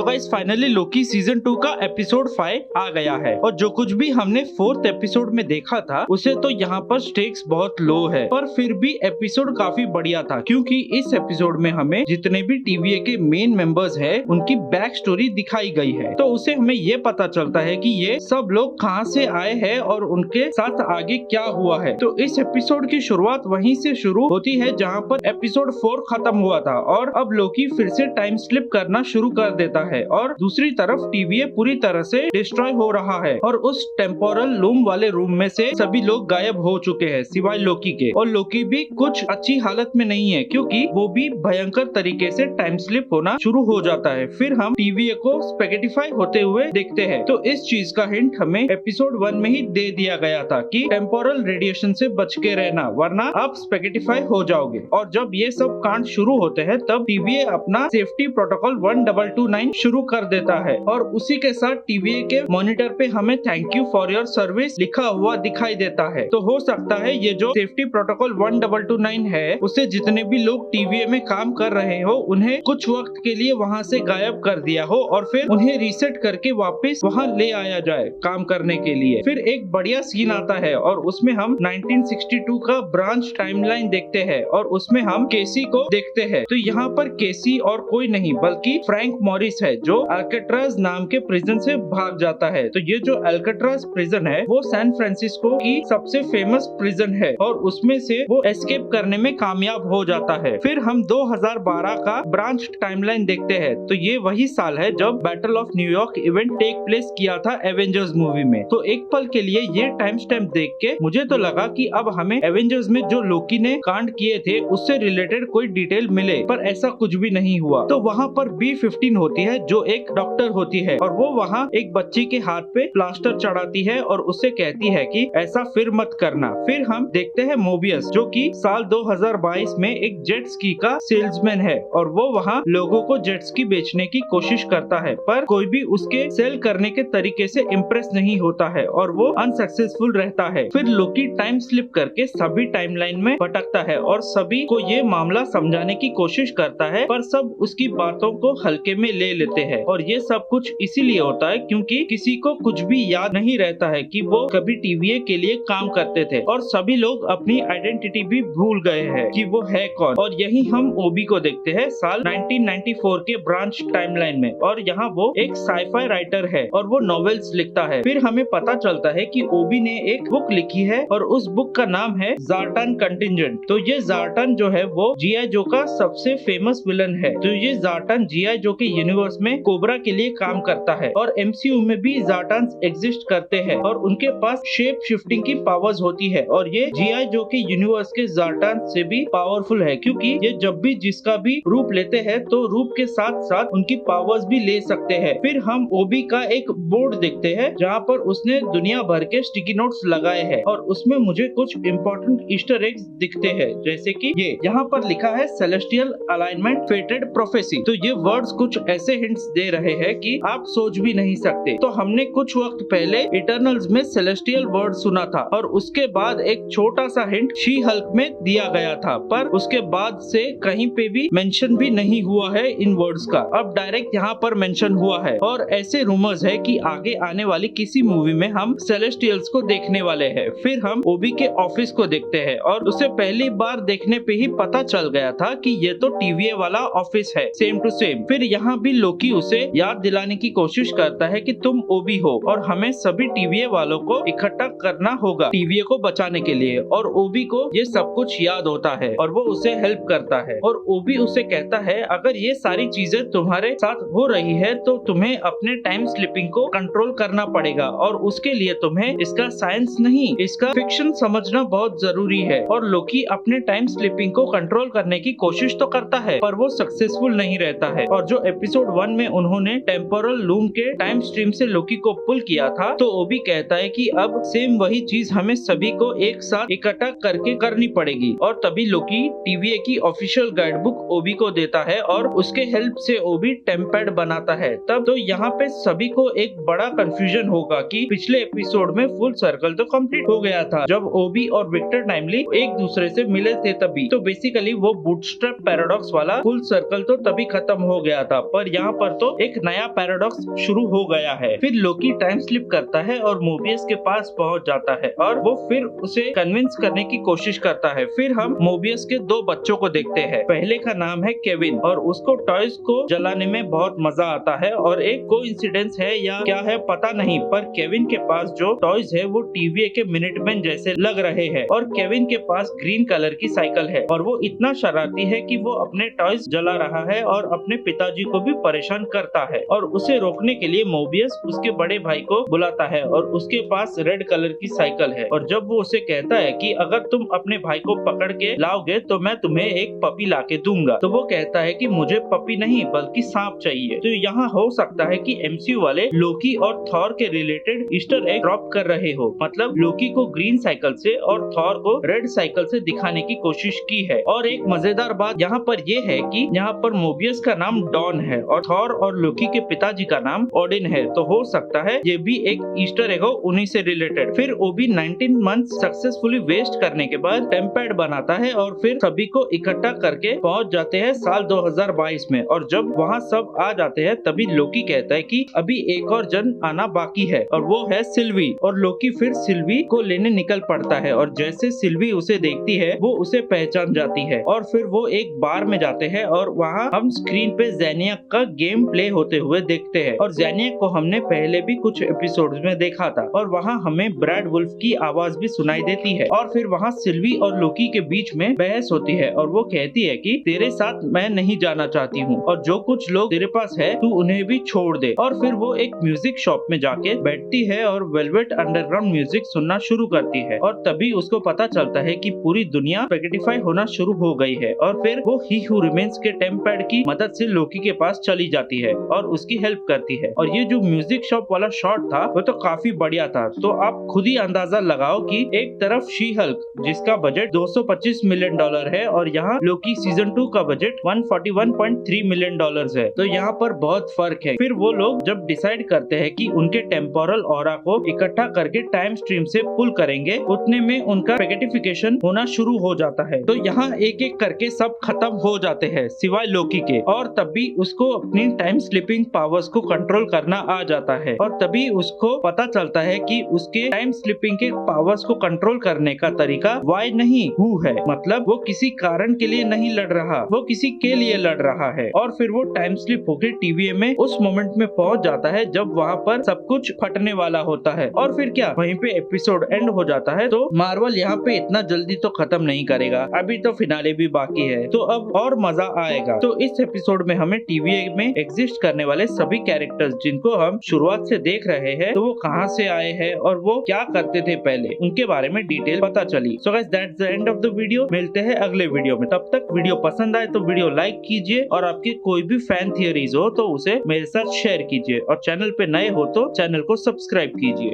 Guys finally Loki season 2 का episode 5 आ गया है और जो कुछ भी हमने 4th एपिसोड में देखा था उसे तो यहाँ पर स्टेक्स बहुत लो है, पर फिर भी एपिसोड काफी बढ़िया था क्योंकि इस एपिसोड में हमें जितने भी टीवीए के मेन मेंबर्स हैं उनकी बैक स्टोरी दिखाई गई है। तो उसे हमें ये पता चलता है कि ये सब लोग कहाँ से आए हैं और उनके साथ आगे क्या हुआ है। तो इस एपिसोड की शुरुआत वहीं से शुरू होती है जहाँ पर एपिसोड 4 खत्म हुआ था और अब लोकी फिर से टाइम स्लिप करना शुरू कर देता है और दूसरी तरफ टीवीए पूरी तरह से डिस्ट्रॉय हो रहा है और उस टेम्पोरल लूम वाले रूम में से सभी लोग गायब हो चुके हैं सिवाय लोकी के। और लोकी भी कुछ अच्छी हालत में नहीं है क्योंकि वो भी भयंकर तरीके से टाइम स्लिप होना शुरू हो जाता है। फिर हम टीवीए को स्पेगेटिफाई होते हुए देखते हैं। तो इस चीज का हिंट हमें एपिसोड 1 में ही दे दिया गया था कि टेम्पोरल रेडिएशन से बच के रहना वरना आप स्पेगेटिफाई हो जाओगे। और जब ये सब कांड शुरू होते हैं तब टीवीए अपना सेफ्टी प्रोटोकॉल 1229 शुरू कर देता है और उसी के साथ टीवीए के मॉनिटर पे हमें thank you for your service लिखा हुआ दिखाई देता है। तो हो सकता है ये जो सेफ्टी प्रोटोकॉल 1229 है उसे जितने भी लोग टीवीए में काम कर रहे हो उन्हें कुछ वक्त के लिए वहाँ से गायब कर दिया हो और फिर उन्हें रीसेट करके वापस वहाँ ले आया जाए काम करने के लिए। फिर एक बढ़िया सीन आता है और उसमें हम 1962 का ब्रांच टाइमलाइन देखते हैं और उसमें हम केसी को देखते हैं। तो यहाँ पर केसी और कोई नहीं बल्कि फ्रैंक मॉरिस है जो अल्काट्राज नाम के प्रिजन से भाग जाता है। तो ये जो अल्काट्राज प्रिजन है वो सैन फ्रांसिस्को की सबसे फेमस प्रिजन है और उसमें से वो एस्केप करने में कामयाब हो जाता है। फिर हम 2012 का ब्रांच टाइमलाइन देखते हैं। तो ये वही साल है जब battle of New York event take place किया था एवेंजर्स मूवी में। तो एक पल के लिए ये टाइम स्टैम्प देख के मुझे तो लगा कि अब हमें एवेंजर्स में जो लोकी ने कांड किए थे उससे रिलेटेड कोई डिटेल मिले, पर ऐसा कुछ भी नहीं हुआ। तो वहाँ पर B-15 होती है जो एक डॉक्टर होती है और वो वहाँ एक बच्ची के हाथ पे प्लास्टर चढ़ाती है और उससे कहती है कि ऐसा फिर मत करना। फिर हम देखते हैं मोबियस जो कि साल 2022 में एक जेट स्की का सेल्समैन है और वो वहाँ लोगों को जेट स्की बेचने की कोशिश करता है, पर कोई भी उसके सेल करने के तरीके से इम्प्रेस नहीं होता है और वो अनसक्सेसफुल रहता है। फिर लोकी टाइम स्लिप करके सभी टाइमलाइन में भटकता है और सभी को ये मामला समझाने की कोशिश करता है, पर सब उसकी बातों को हल्के में ले लेते हैं। और ये सब कुछ इसीलिए होता है क्योंकि किसी को कुछ भी याद नहीं रहता है कि वो कभी टीवीए के लिए काम करते थे और सभी लोग अपनी आइडेंटिटी भी भूल गए हैं कि वो है कौन। और यही हम ओबी को देखते हैं साल 1994 के ब्रांच टाइमलाइन में और यहाँ वो एक साइफाई राइटर है और वो नॉवेल्स लिखता है। फिर हमें पता चलता है कि ओबी ने एक बुक लिखी है और उस बुक का नाम है ज़ार्टन कंटिजेंट। तो ये ज़ार्टन जो है वो जीआई जो का सबसे फेमस विलन है। तो ये ज़ार्टन जीआई जो के यूनिवर्स में कोबरा के लिए काम करता है और एमसीयू में भी ज़ार्टन्स एग्जिस्ट करते हैं और उनके पास शेप शिफ्टिंग की पावर्स होती है और ये जीआई जो के यूनिवर्स के ज़ार्टन से भी पावरफुल है क्योंकि ये जब भी जिसका भी रूप लेते हैं तो रूप के साथ साथ उनकी पावर्स भी ले सकते हैं। फिर हम ओबी का एक बोर्ड देखते हैं जहाँ पर उसने दुनिया भर के स्टिकी नोट्स लगाए हैं और उसमें मुझे कुछ इम्पोर्टेंट ईस्टर एग्स दिखते हैं जैसे कि ये यहाँ पर लिखा है सेलेस्टियल अलाइनमेंट फेटेड प्रोफेसी। तो ये वर्ड्स कुछ ऐसे हिंट्स दे रहे हैं कि आप सोच भी नहीं सकते। तो हमने कुछ वक्त पहले इटर्नल्स में सेलेस्टियल वर्ड सुना था और उसके बाद एक छोटा सा हिंट शी हल्क में दिया गया था, पर उसके बाद से कहीं पे भी मेंशन भी नहीं हुआ है इन वर्ड्स का। अब डायरेक्ट यहाँ पर मेंशन हुआ है और ऐसे रूमर्स है कि आगे आने वाली किसी मूवी में हम सेलेस्टियल्स को देखने वाले हैं। फिर हम ओबी के ऑफिस को देखते हैं और उसे पहली बार देखने पे ही पता चल गया था कि ये तो टीवीए वाला ऑफिस है सेम टू सेम। फिर यहाँ भी लोकी उसे याद दिलाने की कोशिश करता है कि तुम ओबी हो और हमें सभी टीवीए वालों को इकट्ठा करना होगा टीवीए को बचाने के लिए। और ओबी को ये सब कुछ याद होता है और वो उसे हेल्प करता है और ओबी उसे कहता है अगर ये सारी चीजें तुम्हारे साथ हो रही है तो तुम्हें अपने टाइम स्लिपिंग को कंट्रोल करना पड़ेगा और उसके लिए तुम्हें इसका साइंस नहीं इसका फिक्शन समझना बहुत जरूरी है। और लोकी अपने टाइम स्लिपिंग को कंट्रोल करने की कोशिश तो करता है पर वो सक्सेसफुल नहीं रहता है। और जो एपिसोड 1 में उन्होंने टेम्पोरल लूम के टाइम स्ट्रीम से लोकी को पुल किया था तो ओबी कहता है कि अब सेम वही चीज हमें सभी को एक साथ इकट्ठा करके करनी पड़ेगी। और तभी लोकी टीवीए की ऑफिशियल गाइड बुक ओबी को देता है और उसके हेल्प से ओबी टेम्पैड बनाता है। तब तो यहाँ पे सभी को एक बड़ा कंफ्यूजन होगा कि पिछले एपिसोड में फुल सर्कल तो कंप्लीट हो गया था जब ओबी और विक्टर टाइमली एक दूसरे से मिले थे तभी। तो बेसिकली वो बूटस्ट्रैप पैराडॉक्स वाला फुल सर्कल तो तभी खत्म हो गया था, पर यहाँ पर तो एक नया पैराडॉक्स शुरू हो गया है। फिर लोकी टाइम स्लिप करता है और मोबियस के पास पहुंच जाता है और वो फिर उसे कन्विंस करने की कोशिश करता है। फिर हम मोबियस के दो बच्चों को देखते हैं। पहले का नाम है केविन और उसको टॉयज को जलाने में बहुत मजा आता है और एक कोइंसिडेंस है या क्या है पता नहीं, पर केविन के पास जो टॉयज है वो टीवीए के मिनटमैन जैसे लग रहे हैं और केविन के पास ग्रीन कलर की साइकिल है और वो इतना शरारती है कि वो अपने टॉयज जला रहा है और अपने पिताजी को भी परेशान करता है। और उसे रोकने के लिए मोबियस उसके बड़े भाई को बुलाता है और उसके पास रेड कलर की साइकिल है और जब वो उसे कहता है कि अगर तुम अपने भाई को पकड़ के लाओगे तो मैं तुम्हें एक पपी लाके दूंगा, तो वो कहता है कि मुझे पपी नहीं बल्कि सांप चाहिए। तो यहाँ हो सकता है कि एमसीयू वाले लोकी और थॉर के रिलेटेड ईस्टर एग ड्रॉप कर रहे हो, मतलब लोकी को ग्रीन साइकिल से और थॉर को रेड साइकिल से दिखाने की कोशिश की है। और एक मजेदार बात यहाँ पर ये है कि यहाँ पर मोबियस का नाम डॉन है और थॉर और लोकी के पिताजी का नाम ओडिन है, तो हो सकता है ये भी एक ईस्टर एग हो उन्हीं से रिलेटेड। फिर ओबी 19 मंथ सक्सेसफुली वेस्ट करने के बाद टेम्पैड बनाता है और फिर सभी को इकट्ठा करके पहुंच जाते हैं साल 2022 में। और जब वहाँ सब आ जाते हैं तभी लोकी कहता है कि अभी एक और जन आना बाकी है और वो है सिल्वी। और लोकी फिर सिल्वी को लेने निकल पड़ता है और जैसे सिल्वी उसे देखती है वो उसे पहचान जाती है और फिर वो एक बार में जाते हैं और वहाँ हम स्क्रीन पे ज़ेनियाक का गेम प्ले होते हुए देखते हैं। और ज़ेनियाक को हमने पहले भी कुछ एपिसोड्स में देखा था और वहाँ हमें ब्रैड वुल्फ की आवाज भी सुनाई देती है। और फिर वहाँ सिल्वी और लोकी के बीच में बहस होती है और वो कहती है कि तेरे साथ मैं नहीं जाना चाहती हूँ और जो कुछ लोग तेरे पास है तू उन्हें भी छोड़ दे। और फिर वो एक म्यूजिक शॉप में जाके बैठती है और वेलवेट अंडरग्राउंड म्यूजिक सुनना शुरू करती है और तभी उसको पता चलता है कि पूरी दुनिया स्पेगेटिफाई होना शुरू हो गई है। और फिर वो ही हू रिमेन्स के टेम्पैड की मदद से लोकी के पास चली जाती है और उसकी हेल्प करती है। और ये जो म्यूजिक शॉप वाला शॉट था वो तो काफी बढ़िया था। तो आप खुद ही अंदाजा लगाओ कि एक तरफ शी हल्क जिसका बजट $225 मिलियन है और यहाँ लोकी सीजन 2 का बजट $141.3 मिलियन है, तो यहाँ पर बहुत फर्क है। फिर वो लोग जब डिसाइड करते हैं कि उनके टेम्पोरल ऑरा को इकट्ठा करके टाइम स्ट्रीम से पुल करेंगे, उतने में उनका स्पेगेटिफिकेशन होना शुरू हो जाता है। तो यहाँ एक एक करके सब खत्म हो जाते हैं सिवाय लोकी के और तभी उसको अपनी टाइम स्लिपिंग पावर्स को कंट्रोल करना आ जाता है और तभी उसको पता चलता है कि उसके टाइम स्लिपिंग के पावर्स को कंट्रोल करने का तरीका वाई नहीं हु है, मतलब वो किसी कारण के लिए नहीं लड़ रहा, वो किसी के लिए लड़ रहा है। और फिर वो टाइम स्लिप होकर टीवीए में उस मोमेंट में पहुंच जाता है जब वहाँ पर सब कुछ फटने वाला होता है और फिर क्या वहीं पे एपिसोड एंड हो जाता है। तो मार्वल यहाँ पे इतना जल्दी तो खत्म नहीं करेगा, अभी तो फिनाले भी बाकी है, तो अब और मजा आएगा। तो इस एपिसोड में हमें टीवीए में एग्जिस्ट करने वाले सभी कैरेक्टर्स जिनको हम शुरुआत से देख रहे हैं, तो वो कहाँ से आए हैं और वो क्या करते थे पहले, उनके बारे में डिटेल पता चली। So guys that's the end of the video. मिलते हैं अगले वीडियो में, तब तक वीडियो पसंद आए तो वीडियो लाइक कीजिए और आपकी कोई भी फैन थियरीज हो तो उसे मेरे साथ शेयर कीजिए और चैनल पे नए हो तो चैनल को सब्सक्राइब कीजिए।